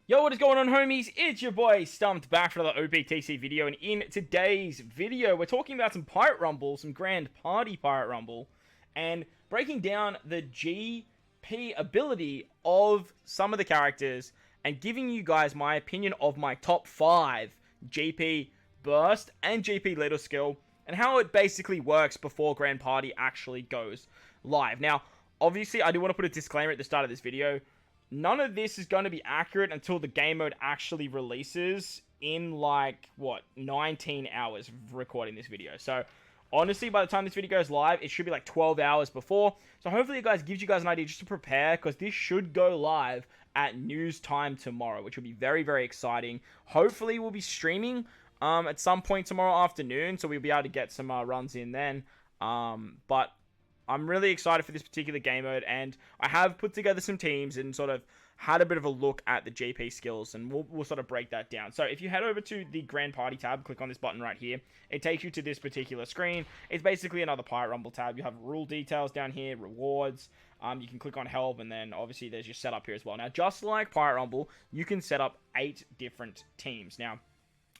Yo, what is going on, homies? It's your boy Stumped back for another OPTC video, and in today's video, we're talking about some Pirate Rumble, some Grand Party Pirate Rumble, and breaking down the GP ability of some of the characters, and giving you guys my opinion of my top 5 GP Burst and GP Leader skill, and how it basically works before Grand Party actually goes live. Now, obviously, I do want to put a disclaimer at the start of this video. None of this is going to be accurate until the game mode actually releases in, like, what, 19 hours of recording this video. So, honestly, by the time this video goes live, it should be like 12 hours before. So, hopefully, it gives you guys an idea just to prepare, because this should go live at news time tomorrow, which will be very, very exciting. Hopefully, we'll be streaming at some point tomorrow afternoon, so we'll be able to get some runs in then. But I'm really excited for this particular game mode, and I have put together some teams and sort of had a bit of a look at the GP skills, and we'll sort of break that down. So if you head over to the Grand Party tab, click on this button right here, it takes you to this particular screen. It's basically another Pirate Rumble tab. You have rule details down here, rewards, you can click on help, and then obviously there's your setup here as well. Now, just like Pirate Rumble, you can set up 8 different teams. Now,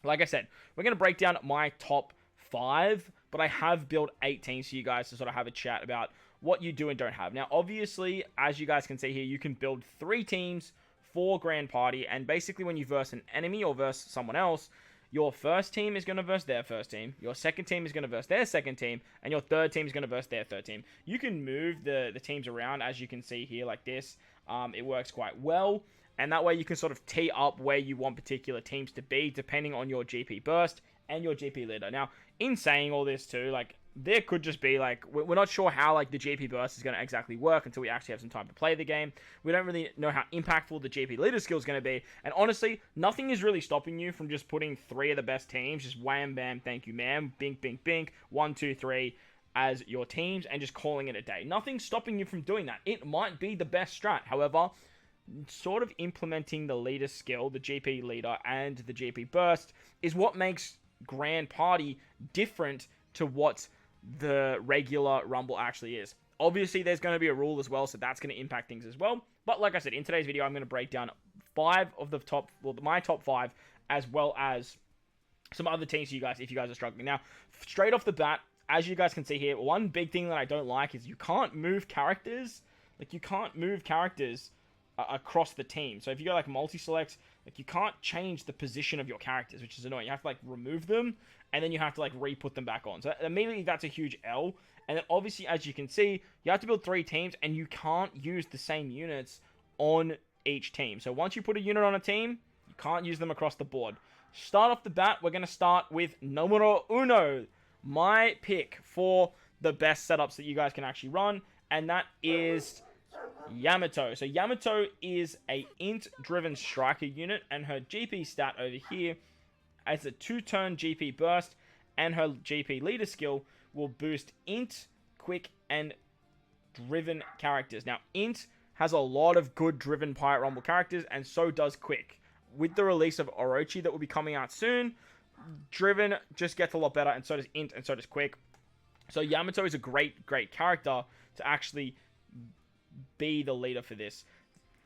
like I said, we're going to break down my top 5, but I have built 8 teams for you guys to sort of have a chat about what you do and don't have. Now, obviously, as you guys can see here, you can build 3 teams for Grand Party, and basically when you verse an enemy or verse someone else, your first team is going to verse their first team, your second team is going to verse their second team, and your third team is going to verse their third team. You can move the teams around, as you can see here, like this. It works quite well, and that way you can sort of tee up where you want particular teams to be, depending on your GP burst and your GP leader. Now, in saying all this too, like, there could just be, like, we're not sure how, like, the GP burst is going to exactly work until we actually have some time to play the game. We don't really know how impactful the GP leader skill is going to be, and honestly, nothing is really stopping you from just putting 3 of the best teams, just wham, bam, thank you, ma'am, bink, bink, bink, 1, 2, 3, as your teams, and just calling it a day. Nothing's stopping you from doing that. It might be the best strat. However, sort of implementing the leader skill, the GP leader, and the GP burst is what makes Grand Party different to what the regular Rumble actually is. Obviously, there's going to be a rule as well, so that's going to impact things as well. But like I said, in today's video, I'm going to break down 5 of the top, well, my top 5, as well as some other teams for you guys if you guys are struggling. Now, straight off the bat, as you guys can see here, one big thing that I don't like is you can't move characters. Like, you can't move characters across the team. So if you go like multi-select, like, you can't change the position of your characters, which is annoying. You have to like remove them, and then you have to like re-put them back on. So immediately that's a huge L. And then obviously, as you can see, you have to build 3 teams, and you can't use the same units on each team. So once you put a unit on a team, you can't use them across the board. Start off the bat, we're going to start with numero uno, my pick for the best setups that you guys can actually run, and that is Yamato. So Yamato is a int-driven striker unit, and her GP stat over here as a 2-turn GP burst, and her GP leader skill will boost int, quick, and driven characters. Now, int has a lot of good driven Pirate Rumble characters, and so does quick. With the release of Orochi that will be coming out soon, driven just gets a lot better, and so does int, and so does quick. So Yamato is a great character to actually be the leader for this.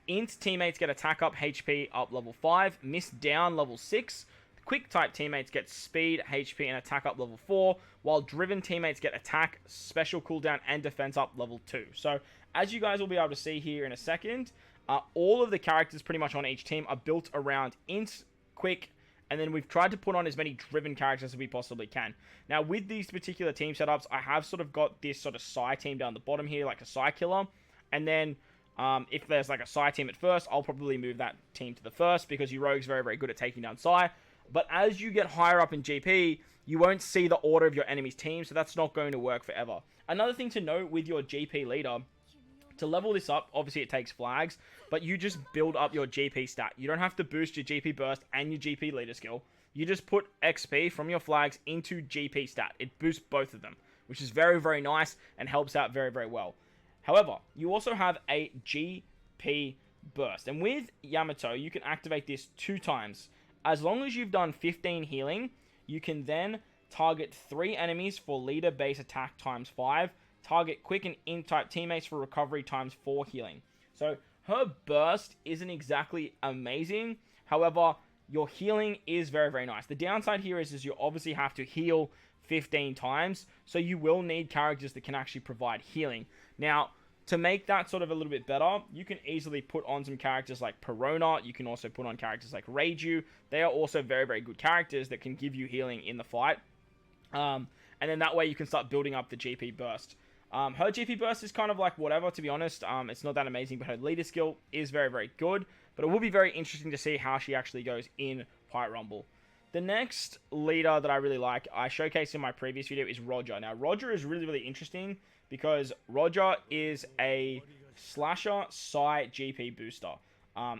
Int teammates get attack up, HP up level 5, miss down level 6. Quick type teammates get speed, HP, and attack up level 4, while driven teammates get attack, special cooldown, and defense up level 2. So, as you guys will be able to see here in a second, all of the characters pretty much on each team are built around int, quick, and then we've tried to put on as many driven characters as we possibly can. Now, with these particular team setups, I have sort of got this sort of Psy team down the bottom here, like a Psy killer. And then, if there's like a Psy team at first, I'll probably move that team to the first, because your Rogue's very, very good at taking down Psy. But as you get higher up in GP, you won't see the order of your enemy's team, so that's not going to work forever. Another thing to note with your GP leader, to level this up, obviously it takes flags, but you just build up your GP stat. You don't have to boost your GP burst and your GP leader skill. You just put XP from your flags into GP stat. It boosts both of them, which is very, very nice and helps out very, very well. However, you also have a GP burst, and with Yamato, you can activate this 2 times. As long as you've done 15 healing, you can then target 3 enemies for leader base attack times 5, target quick and int type teammates for recovery times 4 healing. So Her burst isn't exactly amazing. However, your healing is very, very nice. The downside here is you obviously have to heal 15 times, so you will need characters that can actually provide healing. Now, to make that sort of a little bit better, you can easily put on some characters like Perona. You can also put on characters like Reiju. They are also very, very good characters that can give you healing in the fight. And then that way you can start building up the GP burst. Her GP burst is kind of like whatever, to be honest. It's not that amazing, but her leader skill is very, very good. But it will be very interesting to see how she actually goes in Pirate Rumble. The next leader that I really like, I showcased in my previous video, is Roger. Now, Roger is really, really interesting because Roger is a slasher Psy GP booster.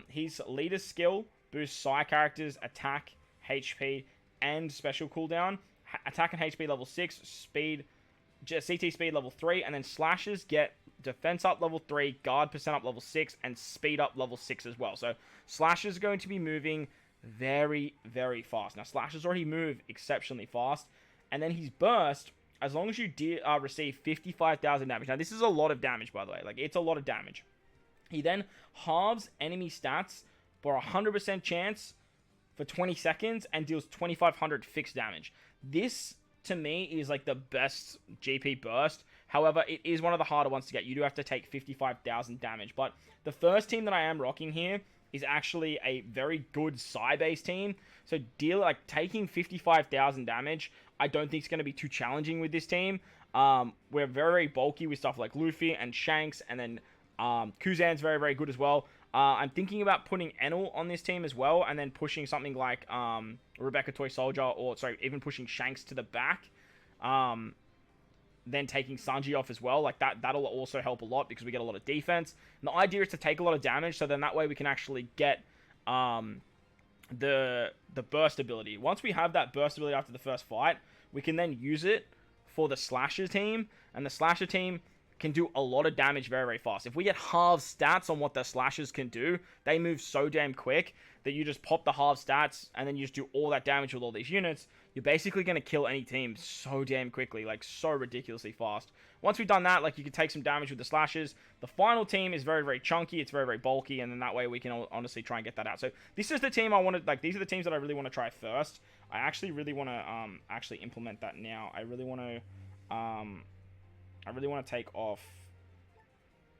His leader skill boosts Psy characters' attack, HP, and special cooldown. Attack and HP level 6, speed, CT speed level 3, and then slashes get defense up level 3, guard percent up level 6, and speed up level 6 as well. So slashes are going to be moving very, very fast. Now, slashes already move exceptionally fast, and then his burst, as long as you receive 55,000 damage. Now, this is a lot of damage, by the way. Like, it's a lot of damage. He then halves enemy stats for 100% chance for 20 seconds and deals 2,500 fixed damage. This, to me, is like the best GP burst. However, it is one of the harder ones to get. You do have to take 55,000 damage. But the first team that I am rocking here is actually a very good Psy-based team. So taking 55,000 damage, I don't think it's going to be too challenging with this team. We're very bulky with stuff like Luffy and Shanks, and then Kuzan's very, very good as well. I'm thinking about putting Enel on this team as well, and then pushing something like Rebecca Toy Soldier, or sorry, even pushing Shanks to the back. Then taking Sanji off as well. Like that'll also help a lot because we get a lot of defense. And the idea is to take a lot of damage, so then that way we can actually get the burst ability. Once we have that burst ability after the first fight, we can then use it for the Slasher team, and the Slasher team can do a lot of damage very, very fast. If we get half stats on what the Slashers can do, they move so damn quick that you just pop the half stats and then you just do all that damage with all these units. You're basically going to kill any team so damn quickly, like so ridiculously fast. Once we've done that, like you can take some damage with the Slashers. The final team is very, very chunky. It's very, very bulky, and then that way we can honestly try and get that out. So this is the team I wanted. Like, these are the teams that I really want to try first. I actually really want to actually implement that now. I really want to take off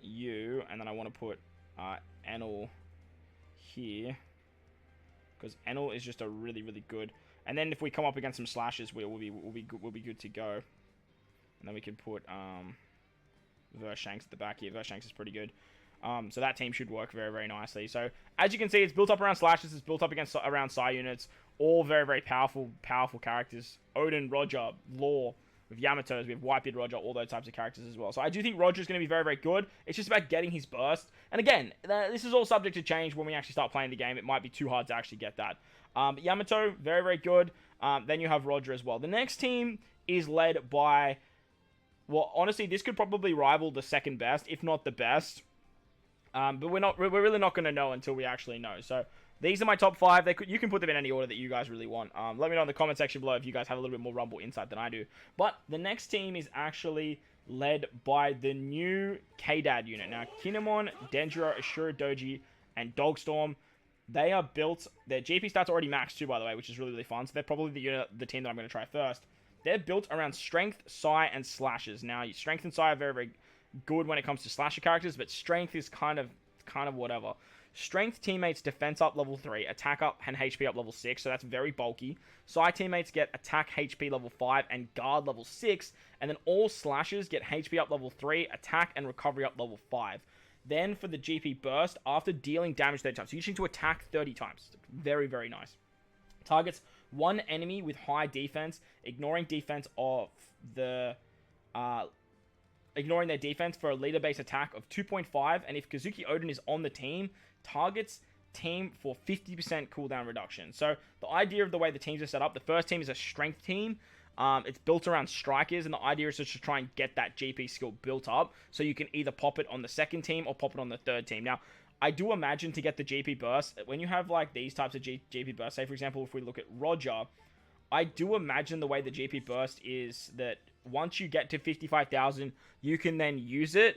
you, and then I want to put Enel here, because Enel is just a really, really good. And then if we come up against some Slashes, we'll be good to go. And then we can put Vershanks at the back here. Vershanks is pretty good. So that team should work very, very nicely. So as you can see, it's built up around Slashes. It's built up around Psy units. All very, very powerful characters. Odin, Roger, Law. With Yamato's, we have Whitebeard Roger, all those types of characters as well. So I do think Roger's going to be very, very good. It's just about getting his burst. And again, this is all subject to change when we actually start playing the game. It might be too hard to actually get that. But Yamato, very, very good. Then you have Roger as well. The next team is led by... Well, honestly, this could probably rival the second best, if not the best. But we're really not going to know until we actually know. So these are my top 5. You can put them in any order that you guys really want. Let me know in the comment section below if you guys have a little bit more Rumble insight than I do. But the next team is actually led by the new K-Dad unit. Now, Kinemon, Denjiro, Ashura Doji, and Dogstorm, they are built... Their GP stats are already maxed too, by the way, which is really, really fun. So they're probably the team that I'm going to try first. They're built around Strength, Psy, and Slashes. Now, Strength and Psy are very, very good when it comes to Slasher characters, but Strength is kind of whatever. Strength teammates defense up level 3, attack up and HP up level 6, so that's very bulky. Psy teammates get attack HP level 5 and guard level 6, and then all Slashers get HP up level 3, attack and recovery up level 5. Then for the GP burst, after dealing damage 30 times, so you just need to attack 30 times. Very, very nice. Targets one enemy with high defense, ignoring defense of the... ignoring their defense for a leader-based attack of 2.5, and if Kazuki Odin is on the team, targets team for 50% cooldown reduction. So the idea of the way the teams are set up, the first team is a strength team. It's built around strikers, and the idea is just to try and get that GP skill built up, so you can either pop it on the second team or pop it on the third team. Now, I do imagine to get the GP burst, when you have like these types of GP burst, say for example, if we look at Roger, I do imagine the way the GP burst is that once you get to 55,000, you can then use it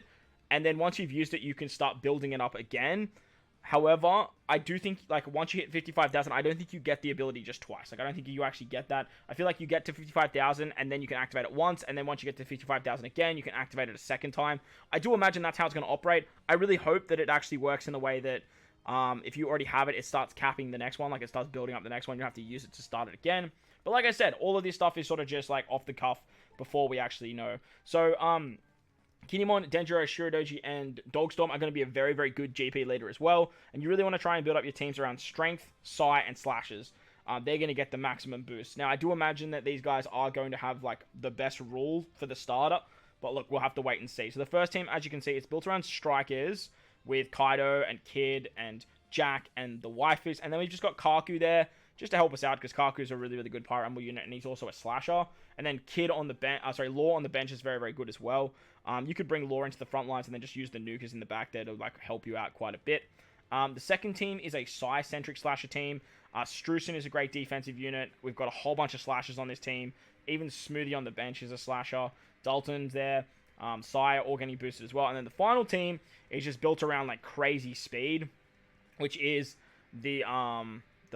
and then once you've used it, you can start building it up again. However, I do think, like, once you hit 55,000, I don't think you get the ability just twice. Like, I don't think you actually get that. I feel like you get to 55,000, and then you can activate it once, and then once you get to 55,000 again, you can activate it a second time. I do imagine that's how it's going to operate. I really hope that it actually works in the way that, if you already have it, it starts capping the next one. Like, it starts building up the next one. You have to use it to start it again. But like I said, all of this stuff is sort of just, like, off the cuff before we actually know. So, Kinemon, Denjiro, Shiradoji, and Dogstorm are going to be a very, very good GP leader as well. And you really want to try and build up your teams around Strength, Psi, and Slashes. They're going to get the maximum boost. Now, I do imagine that these guys are going to have, like, the best rule for the starter. But look, we'll have to wait and see. So the first team, as you can see, it's built around Strikers with Kaido and Kid and Jack and the waifus. And then we've just got Kaku there just to help us out, because Kaku's a really, really good Pirate Rumble unit, and he's also a slasher. And then Kid on the bench, Law on the bench is very, very good as well. You could bring Law into the front lines and then just use the nukers in the back there to, like, help you out quite a bit. The second team is a Psi-centric slasher team. Strusen is a great defensive unit. We've got a whole bunch of slashers on this team. Even Smoothie on the bench is a slasher. Dalton's there. Psi are all getting boosted as well. And then the final team is just built around, like, crazy speed, which is the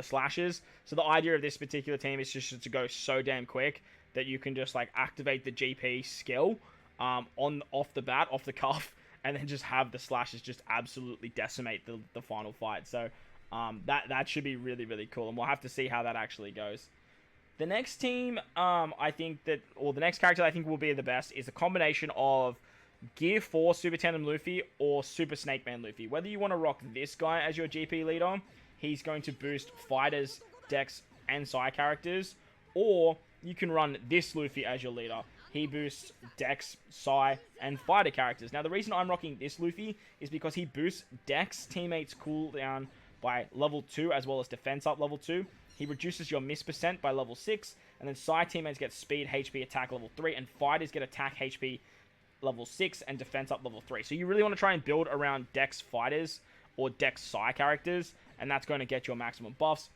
slashers. So the idea of this particular team is just to go so damn quick that you can just, like, activate the GP skill off the bat, off the cuff, and then just have the slashes just absolutely decimate the final fight. So that should be really, really cool, and we'll have to see how that actually goes. The next team, the next character I think will be the best is a combination of Gear 4 Super Tandem Luffy or Super Snake Man Luffy. Whether you want to rock this guy as your GP leader, he's going to boost fighters, Dex, and Psi characters, or you can run this Luffy as your leader. He boosts Dex, Psi, and fighter characters. Now, the reason I'm rocking this Luffy is because he boosts Dex teammates cooldown by level 2, as well as defense up level 2. He reduces your miss percent by level 6, and then Psi teammates get speed, HP, attack level 3, and fighters get attack, HP level 6, and defense up level 3. So you really want to try and build around Dex fighters or Dex Psi characters, and that's going to get your maximum buffs.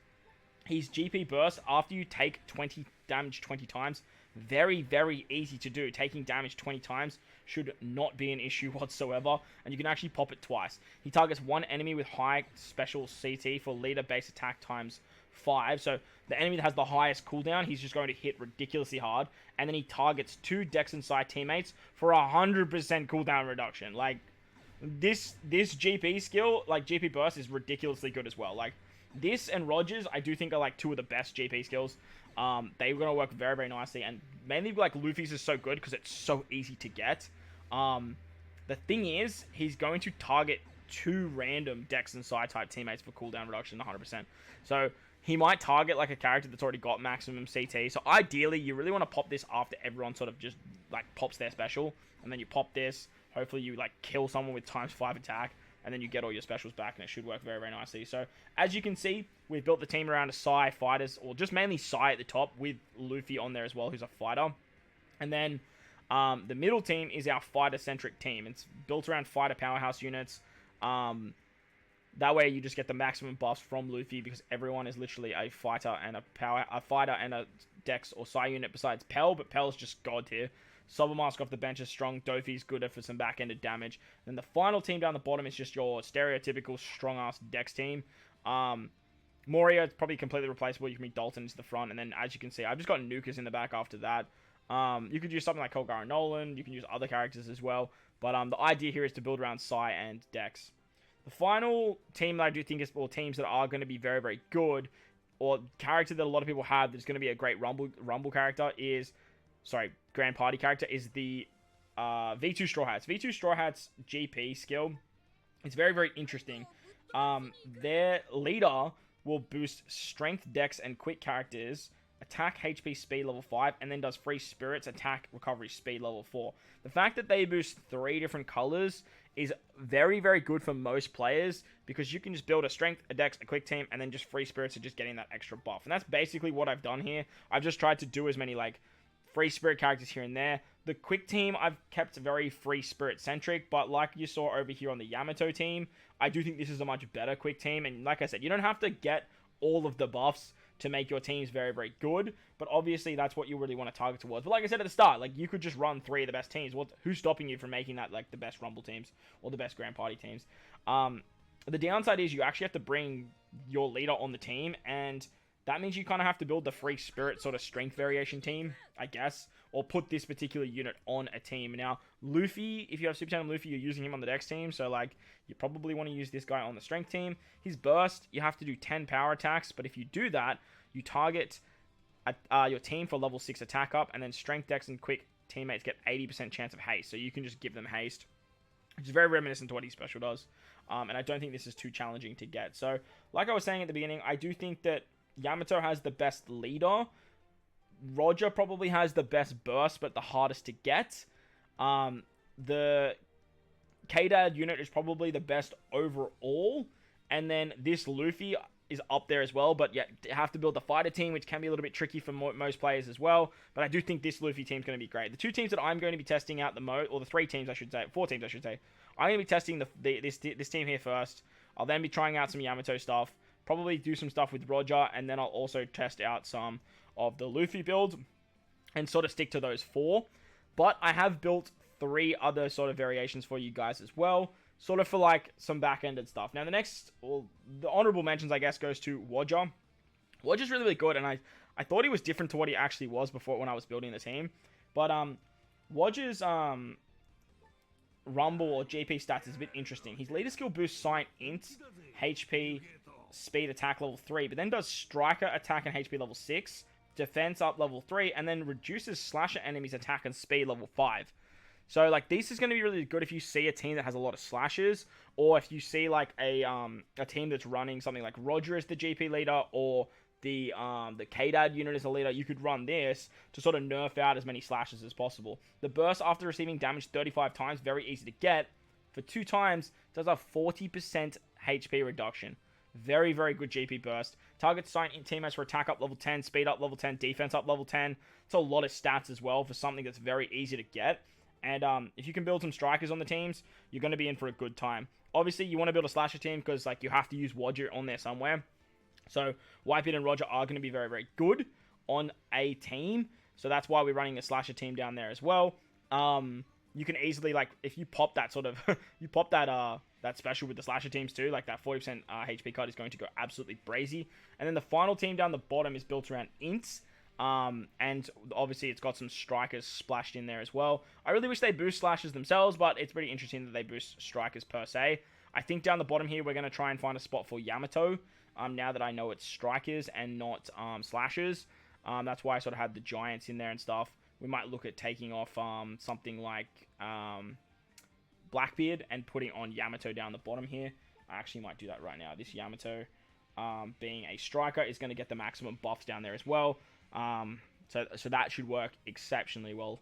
His GP burst, after you take 20 damage 20 times, very, very easy to do. Taking damage 20 times should not be an issue whatsoever, and you can actually pop it twice. He targets one enemy with high special CT for leader base attack times 5, so the enemy that has the highest cooldown, he's just going to hit ridiculously hard, and then he targets 2 Dex and Psi teammates for 100% cooldown reduction. Like, this GP skill, like GP burst, is ridiculously good as well. Like, this and Rogers, I do think are, like, two of the best GP skills. They're going to work very, very nicely, and mainly, like, Luffy's is so good because it's so easy to get. The thing is, he's going to target 2 random Dex and Psi type teammates for cooldown reduction 100%. So he might target, like, a character that's already got maximum CT. So ideally, you really want to pop this after everyone sort of just, like, pops their special, and then you pop this. Hopefully you, like, kill someone with ×5 attack, and then you get all your specials back, and it should work very, very nicely. So, as you can see, we've built the team around a Psi fighters, or just mainly Psi at the top, with Luffy on there as well, who's a fighter. And then, the middle team is our fighter-centric team. It's built around fighter powerhouse units. That way, you just get the maximum buffs from Luffy, because everyone is literally a fighter and a Dex or Psi unit besides Pell, but Pell's just god tier. Sobermask off the bench is strong. Dofi's good for some back-ended damage. Then the final team down the bottom is just your stereotypical strong-ass Dex team. Moria is probably completely replaceable. You can bring Dalton into the front. And then, as you can see, I've just got Nukers in the back after that. You could use something like Kolgar Nolan. You can use other characters as well. But the idea here is to build around Psi and Dex. The final team that I do think is, or teams that are going to be very, very good, or character that a lot of people have that's going to be a great Rumble character is... Grand Party character is the V2 Straw Hats. V2 Straw Hats GP skill. It's very, very interesting. Their leader will boost Strength, Dex, and Quick characters, attack, HP, speed level 5, and then does free spirits, attack, recovery, speed level 4. The fact that they boost 3 different colors is very, very good for most players, because you can just build a Strength, a Dex, a Quick team, and then just free spirits and just getting that extra buff. And that's basically what I've done here. I've just tried to do as many, like, free spirit characters here and there. The Quick team, I've kept very free spirit centric, but like you saw over here on the Yamato team, I do think this is a much better Quick team. And like I said, you don't have to get all of the buffs to make your teams very, very good. But obviously, that's what you really want to target towards. But like I said at the start, like you could just run 3 of the best teams. Who's stopping you from making that like the best Rumble teams or the best Grand Party teams? The downside is you actually have to bring your leader on the team, and that means you kind of have to build the free spirit sort of strength variation team, I guess, or put this particular unit on a team. Now, Luffy, if you have Super Tandem Luffy, you're using him on the Dex team, so like you probably want to use this guy on the strength team. His burst, you have to do 10 power attacks, but if you do that, you target your team for level 6 attack up, and then strength, dex, and quick teammates get 80% chance of haste, so you can just give them haste, which is very reminiscent to what his special does. And I don't think this is too challenging to get. So, like I was saying at the beginning, I do think that Yamato has the best leader. Roger probably has the best burst, but the hardest to get. The K-Dad unit is probably the best overall. And then this Luffy is up there as well, but yeah, you have to build the fighter team, which can be a little bit tricky for most players as well. But I do think this Luffy team is going to be great. The 2 teams that I'm going to be testing out the most, or the 3 teams I should say, 4 teams I should say, I'm going to be testing this team here first. I'll then be trying out some Yamato stuff, probably do some stuff with Roger, and then I'll also test out some of the Luffy build and sort of stick to those 4. But I have built 3 other sort of variations for you guys as well, sort of for like some back-ended stuff. Now the honorable mentions, I guess, goes to Roger. Roger's really, really good, and I thought he was different to what he actually was before when I was building the team. But Roger's Rumble or GP stats is a bit interesting. His leader skill boosts Science Int, HP, Speed, Attack level 3, but then does Striker, Attack, and HP level 6, Defense up level 3, and then reduces Slasher enemies' Attack and Speed level 5. So, like, this is going to be really good if you see a team that has a lot of slashes, or if you see, like, a team that's running something like Roger as the GP leader, or the K-Dad unit as a leader. You could run this to sort of nerf out as many slashes as possible. The burst after receiving damage 35 times, very easy to get. For 2 times, does a 40% HP reduction. Very, very good GP burst. Target sight in teammates for attack up level 10, speed up level 10, defense up level 10. It's a lot of stats as well for something that's very easy to get. And if you can build some strikers on the teams, you're going to be in for a good time. Obviously, you want to build a slasher team because like you have to use Roger on there somewhere. So Whitebeard and Roger are going to be very, very good on a team. So that's why we're running a slasher team down there as well. You can easily, like, if you pop that sort of, you pop that special with the slasher teams too, like that 40% HP card is going to go absolutely brazy. And then the final team down the bottom is built around Ints. And obviously it's got some strikers splashed in there as well. I really wish they boost slashers themselves, but it's pretty interesting that they boost strikers per se. I think down the bottom here, we're going to try and find a spot for Yamato. Now that I know it's strikers and not slashers. That's why I sort of had the giants in there and stuff. We might look at taking off something like Blackbeard and putting on Yamato down the bottom here. I actually might do that right now. This Yamato, being a striker, is going to get the maximum buffs down there as well. So that should work exceptionally well.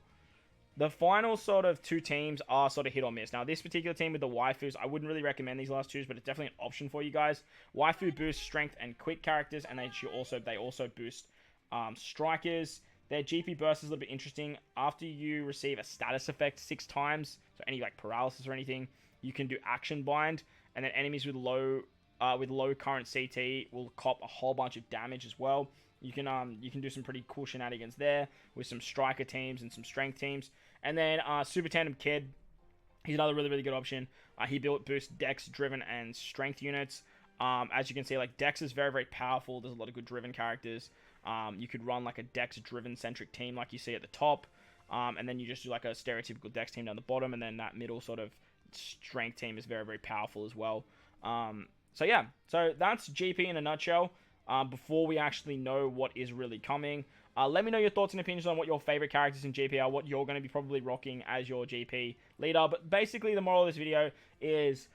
The final sort of 2 teams are sort of hit or miss. Now, this particular team with the waifus, I wouldn't really recommend these last 2s, but it's definitely an option for you guys. Waifu boosts strength and quick characters, and they also boost strikers. Their GP burst is a little bit interesting. After you receive a status effect 6 times, so any like paralysis or anything, you can do action bind, and then enemies with low current CT will cop a whole bunch of damage as well. You can do some pretty cool shenanigans there with some striker teams and some strength teams. And then Super Tandem Kid, he's another really, really good option. He boosts Dex, Driven, and Strength units. As you can see, like Dex is very, very powerful. There's a lot of good Driven characters. You could run like a Dex-driven centric team like you see at the top. And then you just do like a stereotypical Dex team down the bottom. And then that middle sort of strength team is very, very powerful as well. So yeah, so that's GP in a nutshell. Before we actually know what is really coming. Let me know your thoughts and opinions on what your favorite characters in GP are, what you're going to be probably rocking as your GP leader. But basically, the moral of this video is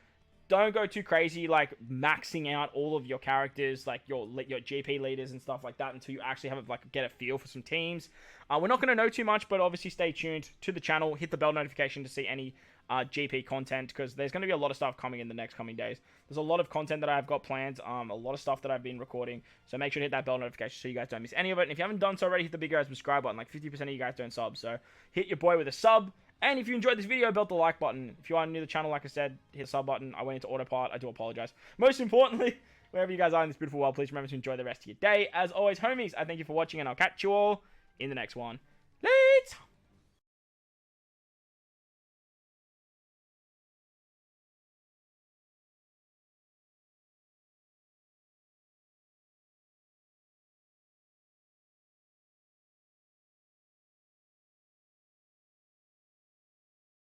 don't go too crazy, like maxing out all of your characters, like your GP leaders and stuff like that, until you actually have get a feel for some teams. We're not going to know too much, but obviously stay tuned to the channel. Hit the bell notification to see any GP content, because there's going to be a lot of stuff coming in the next coming days. There's a lot of content that I've got planned, a lot of stuff that I've been recording, so make sure to hit that bell notification so you guys don't miss any of it. And if you haven't done so already, hit the big red subscribe button. Like 50% of you guys don't sub, so hit your boy with a sub. And if you enjoyed this video, belt the like button. If you are new to the channel, like I said, hit the sub button. I went into autopilot. I do apologize. Most importantly, wherever you guys are in this beautiful world, please remember to enjoy the rest of your day. As always, homies, I thank you for watching, and I'll catch you all in the next one. Later!